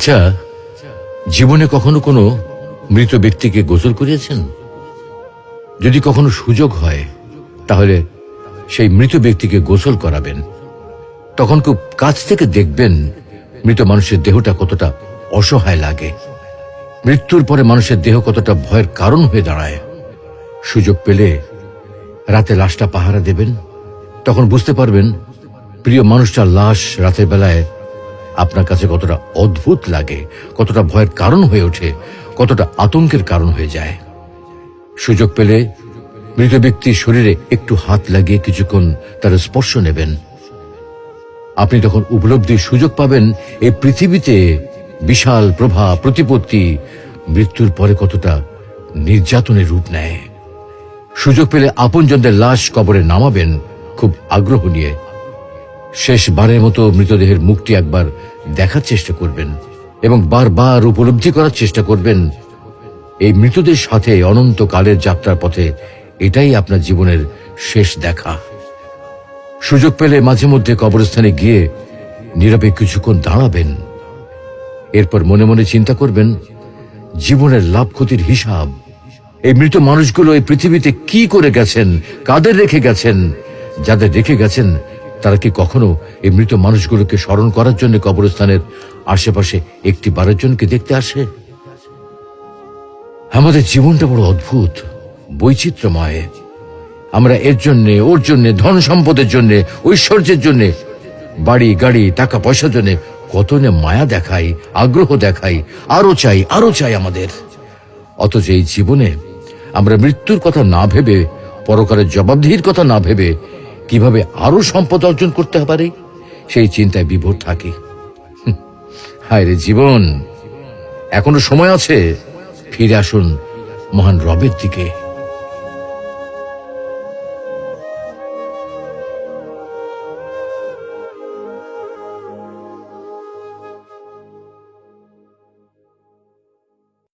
আচ্ছা, জীবনে কখনো কোনো মৃত ব্যক্তিকে গোসল করিয়েছেন? যদি কখনো সুযোগ হয় তাহলে সেই মৃত ব্যক্তিকে গোসল করাবেন। তখন খুব কাছ থেকে দেখবেন মৃত মানুষের দেহটা কতটা অসহায় লাগে, মৃত্যুর পরে মানুষের দেহ কতটা ভয়ের কারণ হয়ে দাঁড়ায়। সুযোগ পেলে রাতে লাশটা পাহারা দেবেন, তখন বুঝতে পারবেন প্রিয় মানুষটার লাশ রাতের বেলায় আপনার কাছে কতটা অদ্ভুত লাগে, কতটা ভয়ের কারণ হয়ে ওঠে, কতটা আতঙ্কের কারণ হয়ে যায়। সুযোগ পেলে মৃত ব্যক্তির শরীরে একটু হাত লাগিয়ে কিছুক্ষণ তার স্পর্শ নেবেন। আপনি তখন উপলব্ধির সুযোগ পাবেন এই পৃথিবীতে বিশাল প্রভাব প্রতিপত্তি মৃত্যুর পরে কতটা নির্যাতনের রূপ নেয়। সুযোগ পেলে আপনজনদের লাশ কবরে নামাবেন খুব আগ্রহ নিয়ে। শেষবারের মতো মৃতদেহের মুখটি একবার দেখার চেষ্টা করবেন এবং বারবার উপলব্ধি করার চেষ্টা করবেন এই মৃতদের সাথে অনন্তকালের যাত্রার পথে এটাই আপনার জীবনের শেষ দেখা। সুযোগ পেলে মাঝে মধ্যে কবরস্থানে গিয়ে নীরবে কিছুক্ষণ দাঁড়াবেন। এরপর মনে মনে চিন্তা করবেন জীবনের লাভ ক্ষতির হিসাব। এই মৃত মানুষগুলো এই পৃথিবীতে কি করে গেছেন, কাদের রেখে গেছেন। যাদের রেখে গেছেন তারা কি কখনো এই মৃত মানুষগুলোকে স্মরণ করার জন্য কবরস্থানের আশেপাশে একটি বারের জনকে দেখতে আসে? আমাদের জীবনটা বড় অদ্ভুত, বৈচিত্র্যময়। আমরা এর জন্যে, ওর জন্যে, ধন সম্পদের জন্যে, ঐশ্বর্যের জন্যে, বাড়ি গাড়ি টাকা পয়সার জন্যে কত না মায়া দেখাই, আগ্রহ দেখাই, আরো চাই আমাদের। অথচ এই জীবনে আমরা মৃত্যুর কথা না ভেবে, পরকালের জবাবদিহির কথা না ভেবে কিভাবে আরো সম্পদ অর্জন করতে পারি সেই চিন্তায় বিভোর থাকি। হায় রে জীবন, এখনো সময় আছে, ফিরে আসুন মহান রবের দিকে।